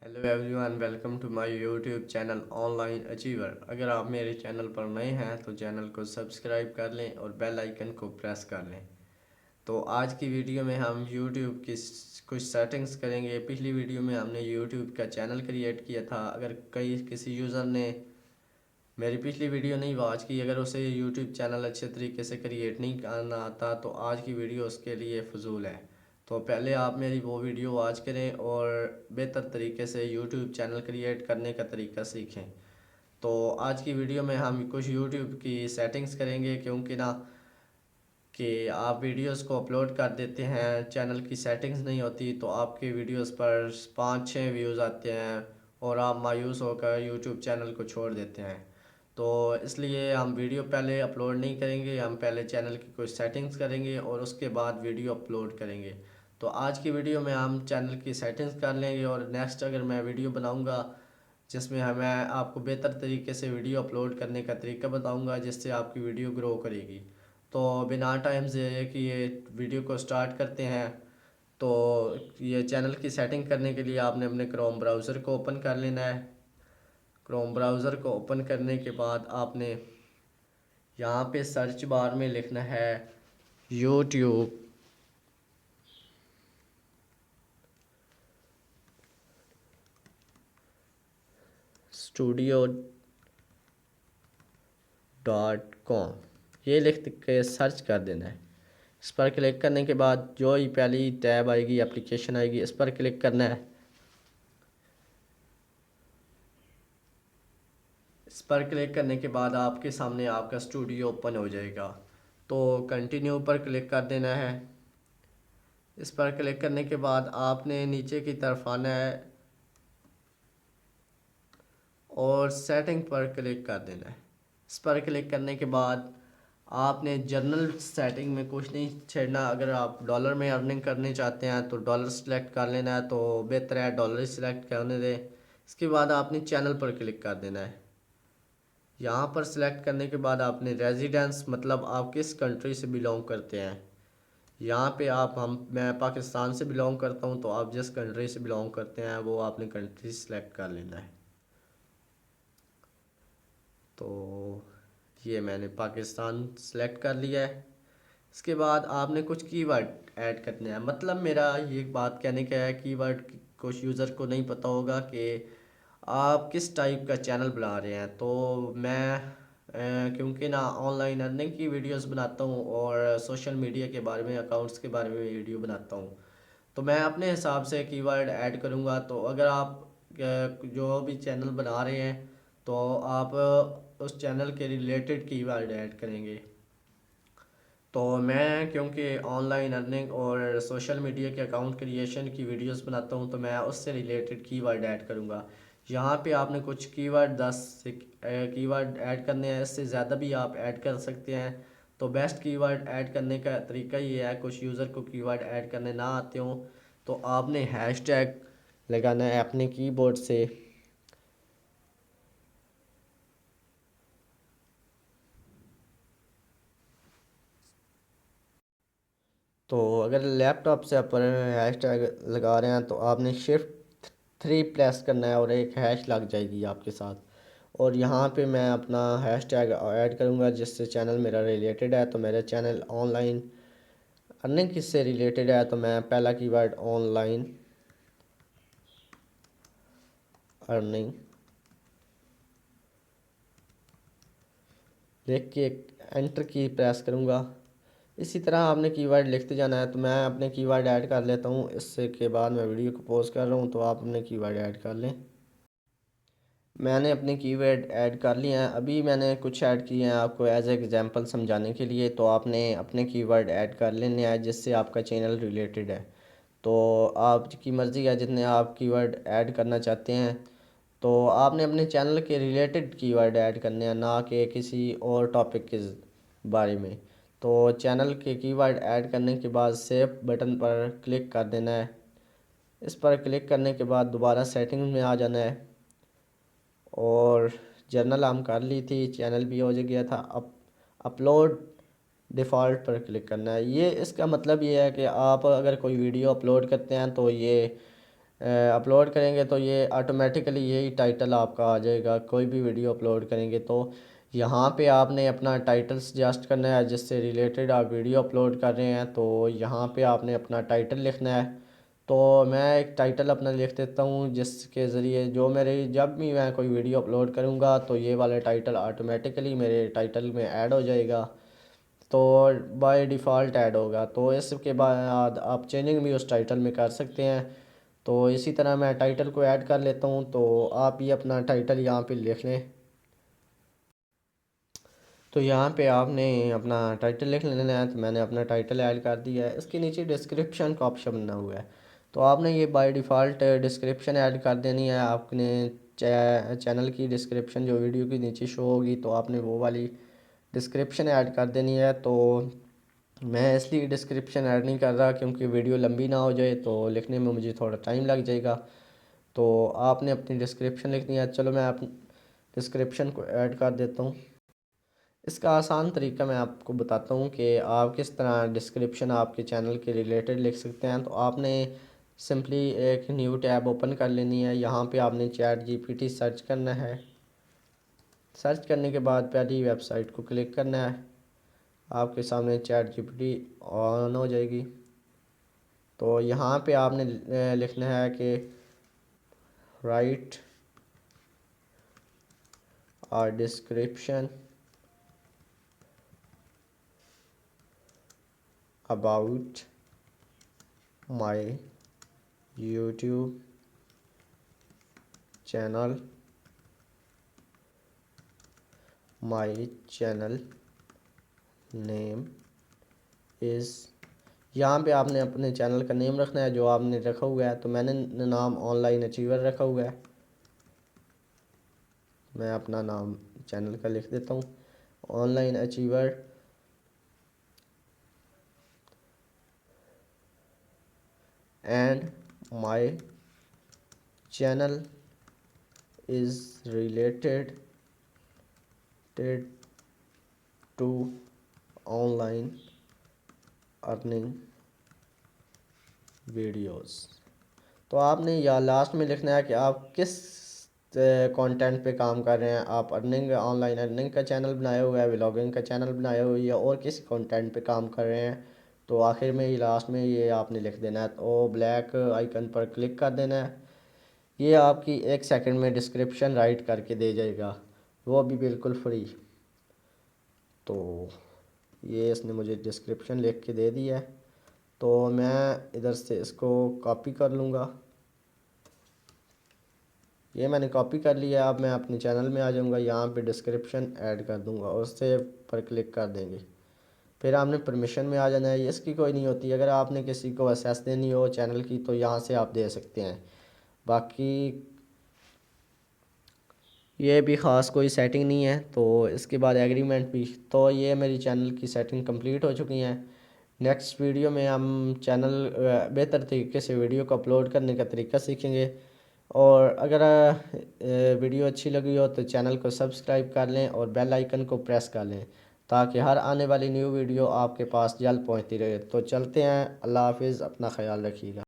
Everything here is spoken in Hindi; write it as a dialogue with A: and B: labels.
A: Hello everyone, welcome to my YouTube channel online achiever. अगर आप मेरे चैनल पर नए हैं तो चैनल को सब्सक्राइब कर लें और बेल आइकन को प्रेस कर लें। तो आज की वीडियो में हम यूट्यूब की कुछ सेटिंग्स करेंगे। पिछली वीडियो में हमने यूट्यूब का चैनल क्रिएट किया था। अगर किसी यूज़र ने मेरी पिछली वीडियो नहीं वॉच की, अगर उसे यूट्यूब चैनल अच्छे तरीके से क्रिएट नहीं करना आता तो आज की वीडियो उसके लिए फ़जूल है। तो पहले आप मेरी वो वीडियो वॉच करें और बेहतर तरीके से यूट्यूब चैनल क्रिएट करने का तरीका सीखें। तो आज की वीडियो में हम कुछ यूट्यूब की सेटिंग्स करेंगे, क्योंकि ना कि आप वीडियोस को अपलोड कर देते हैं, चैनल की सेटिंग्स नहीं होती तो आपके वीडियोस पर 5-6 व्यूज़ आते हैं और आप मायूस होकर यूट्यूब चैनल को छोड़ देते हैं। तो इसलिए हम वीडियो पहले अपलोड नहीं करेंगे, हम पहले चैनल की कुछ सेटिंग्स करेंगे और उसके बाद वीडियो अपलोड करेंगे। तो आज की वीडियो में हम चैनल की सेटिंग्स कर लेंगे और नेक्स्ट अगर मैं वीडियो बनाऊंगा जिसमें मैं आपको बेहतर तरीके से वीडियो अपलोड करने का तरीका बताऊंगा, जिससे आपकी वीडियो ग्रो करेगी। तो बिना टाइम से कि ये वीडियो को स्टार्ट करते हैं। तो ये चैनल की सेटिंग करने के लिए आपने अपने क्रोम ब्राउज़र को ओपन कर लेना है। क्रोम ब्राउज़र को ओपन करने के बाद आपने यहाँ पे सर्च बार में लिखना है यूट्यूब studio.com, ये लिख के सर्च कर देना है। इस पर क्लिक करने के बाद जो ही पहली टैब आएगी, एप्लीकेशन आएगी, इस पर क्लिक करना है। इस पर क्लिक करने के बाद आपके सामने आपका स्टूडियो ओपन हो जाएगा। तो कंटिन्यू पर क्लिक कर देना है। इस पर क्लिक करने के बाद आपने नीचे की तरफ आना है और सेटिंग पर क्लिक कर देना है। इस पर क्लिक करने के बाद आपने जनरल सेटिंग में कुछ नहीं छेड़ना। अगर आप डॉलर में अर्निंग करने चाहते हैं तो डॉलर सेलेक्ट कर लेना है, तो बेहतर है डॉलर ही सिलेक्ट करने दें। इसके बाद आपने चैनल पर क्लिक कर देना है। यहाँ पर सिलेक्ट करने के बाद आपने रेजिडेंस, मतलब आप किस कंट्री से बिलोंग करते हैं। यहाँ पे मैं पाकिस्तान से बिलोंग करता हूँ, तो आप जिस कंट्री से बिलोंग करते हैं वो आपने कंट्री सेलेक्ट कर लेना है। तो ये मैंने पाकिस्तान सेलेक्ट कर लिया है। इसके बाद आपने कुछ कीवर्ड ऐड करने हैं। मतलब मेरा ये बात कहने का है, कीवर्ड कुछ यूज़र को नहीं पता होगा कि आप किस टाइप का चैनल बना रहे हैं। तो मैं क्योंकि ना ऑनलाइन अर्निंग की वीडियोस बनाता हूँ और सोशल मीडिया के बारे में, अकाउंट्स के बारे में वीडियो बनाता हूँ, तो मैं अपने हिसाब से कीवर्ड ऐड करूँगा। तो अगर आप जो भी चैनल बना रहे हैं तो आप उस चैनल के रिलेटेड कीवर्ड ऐड करेंगे। तो मैं क्योंकि ऑनलाइन अर्निंग और सोशल मीडिया के अकाउंट क्रिएशन की वीडियोस बनाता हूं, तो मैं उससे रिलेटेड कीवर्ड ऐड करूंगा। यहाँ पे आपने कुछ कीवर्ड 10 से कीवर्ड ऐड करने हैं, इससे ज़्यादा भी आप ऐड कर सकते हैं। तो बेस्ट कीवर्ड ऐड करने का तरीका ये है, कुछ यूज़र को कीवर्ड ऐड करने ना आते हों तो आपने हैशटैग लगाना है अपने कीबोर्ड से। तो अगर लैपटॉप से अपन हैशटैग लगा रहे हैं तो आपने शिफ्ट 3 प्रेस करना है और एक हैश लग जाएगी आपके साथ। और यहाँ पे मैं अपना हैशटैग ऐड करूँगा जिससे चैनल मेरा रिलेटेड है। तो मेरा चैनल ऑनलाइन अर्निंग किससे रिलेटेड है, तो मैं पहला कीवर्ड ऑनलाइन अर्निंग लिख के एंटर की प्रेस करूँगा। इसी तरह आपने कीवर्ड लिखते जाना है। तो मैं अपने कीवर्ड ऐड कर लेता हूँ। इससे के बाद मैं वीडियो को पॉज कर रहा हूँ, तो आप अपने कीवर्ड ऐड कर लें। मैंने अपने कीवर्ड ऐड कर लिए हैं। अभी मैंने कुछ ऐड किए हैं आपको एज एग्जांपल समझाने के लिए। तो आपने अपने कीवर्ड ऐड कर लेने हैं जिससे आपका चैनल रिलेटेड है। तो आपकी मर्ज़ी है जितने आप कीवर्ड ऐड करना चाहते हैं। तो आपने अपने चैनल के रिलेटेड कीवर्ड ऐड करने हैं, ना कि किसी और टॉपिक के बारे में। तो चैनल के कीवर्ड ऐड करने के बाद सेव बटन पर क्लिक कर देना है। इस पर क्लिक करने के बाद दोबारा सेटिंग में आ जाना है और जर्नल हम कर ली थी, चैनल भी हो गया था। अब अपलोड डिफ़ॉल्ट पर क्लिक करना है। ये इसका मतलब ये है कि आप अगर कोई वीडियो अपलोड करते हैं तो ये अपलोड करेंगे तो ये ऑटोमेटिकली यही टाइटल आपका आ जाएगा। कोई भी वीडियो अपलोड करेंगे तो यहाँ पे आपने अपना टाइटल सजेस्ट करना है, जिससे रिलेटेड आप वीडियो अपलोड कर रहे हैं तो यहाँ पे आपने अपना टाइटल लिखना है। तो मैं एक टाइटल अपना लिख देता हूँ, जिसके ज़रिए जो मेरे जब भी मैं कोई वीडियो अपलोड करूँगा तो ये वाला टाइटल ऑटोमेटिकली मेरे टाइटल में ऐड हो जाएगा। तो बाय डिफ़ॉल्ट ऐड होगा। तो इसके बाद आप चेंजिंग भी उस टाइटल में कर सकते हैं। तो इसी तरह मैं टाइटल को ऐड कर लेता हूँ। तो आप ये अपना टाइटल यहाँ पे लिख लें। तो यहाँ पे आपने अपना टाइटल लिख लेना है। तो मैंने अपना टाइटल ऐड कर दिया है। इसके नीचे डिस्क्रिप्शन का ऑप्शन बना हुआ है, तो आपने ये बाय डिफ़ॉल्ट डिस्क्रिप्शन ऐड कर देनी है। आपने चैनल की डिस्क्रिप्शन जो वीडियो के नीचे शो होगी तो आपने वो वाली डिस्क्रिप्शन ऐड कर देनी है। तो मैं इसलिए डिस्क्रिप्शन ऐड नहीं कर रहा क्योंकि वीडियो लंबी ना हो जाए, तो लिखने में मुझे थोड़ा टाइम लग जाएगा। तो आपने अपनी डिस्क्रिप्शन लिखनी है। चलो मैं अपनी डिस्क्रिप्शन को ऐड कर देता हूँ। इसका आसान तरीका मैं आपको बताता हूँ कि आप किस तरह डिस्क्रिप्शन आपके चैनल के रिलेटेड लिख सकते हैं। तो आपने सिंपली एक न्यू टैब ओपन कर लेनी है। यहाँ पे आपने चैट जीपीटी सर्च करना है। सर्च करने के बाद पहली वेबसाइट को क्लिक करना है। आपके सामने चैट जीपीटी ऑन हो जाएगी। तो यहाँ पे आपने लिखना है कि राइट और description about my YouTube channel. My channel name is, यहाँ पे आपने अपने चैनल का नेम रखना है जो आपने रखा हुआ है। तो मैंने नाम ऑनलाइन अचीवर रखा हुआ है। मैं अपना नाम चैनल का लिख देता हूँ, online achiever. And my channel is related to online earning videos. तो आपने या लास्ट में लिखना है कि आप किस कंटेंट पे काम कर रहे हैं। आप अर्निंग, ऑनलाइन अर्निंग का चैनल बनाया हुआ है, व्लॉगिंग का चैनल बनाया हुआ है, या और किस कंटेंट पे काम कर रहे हैं। तो आखिर में ये लास्ट में ये आपने लिख देना है। तो ब्लैक आइकन पर क्लिक कर देना है। ये आपकी 1 सेकंड में डिस्क्रिप्शन राइट करके दे जाएगा, वो भी बिल्कुल फ्री। तो ये इसने मुझे डिस्क्रिप्शन लिख के दे दिया है। तो मैं इधर से इसको कॉपी कर लूँगा। ये मैंने कॉपी कर लिया। अब मैं अपने चैनल में आ जाऊँगा, यहाँ पे डिस्क्रिप्शन ऐड कर दूँगा और उससे पर क्लिक कर देंगे। फिर आपने परमिशन में आ जाना है। इसकी कोई नहीं होती। अगर आपने किसी को एक्सेस देनी हो चैनल की तो यहाँ से आप दे सकते हैं। बाकी ये भी ख़ास कोई सेटिंग नहीं है। तो इसके बाद एग्रीमेंट भी। तो ये मेरी चैनल की सेटिंग कंप्लीट हो चुकी हैं। नेक्स्ट वीडियो में हम चैनल बेहतर तरीके से वीडियो को अपलोड करने का तरीका सीखेंगे। और अगर वीडियो अच्छी लगी हो तो चैनल को सब्सक्राइब कर लें और बेल आइकन को प्रेस कर लें, ताकि हर आने वाली न्यू वीडियो आपके पास जल्द पहुंचती रहे। तो चलते हैं, अल्लाह हाफिज़, अपना ख्याल रखिएगा।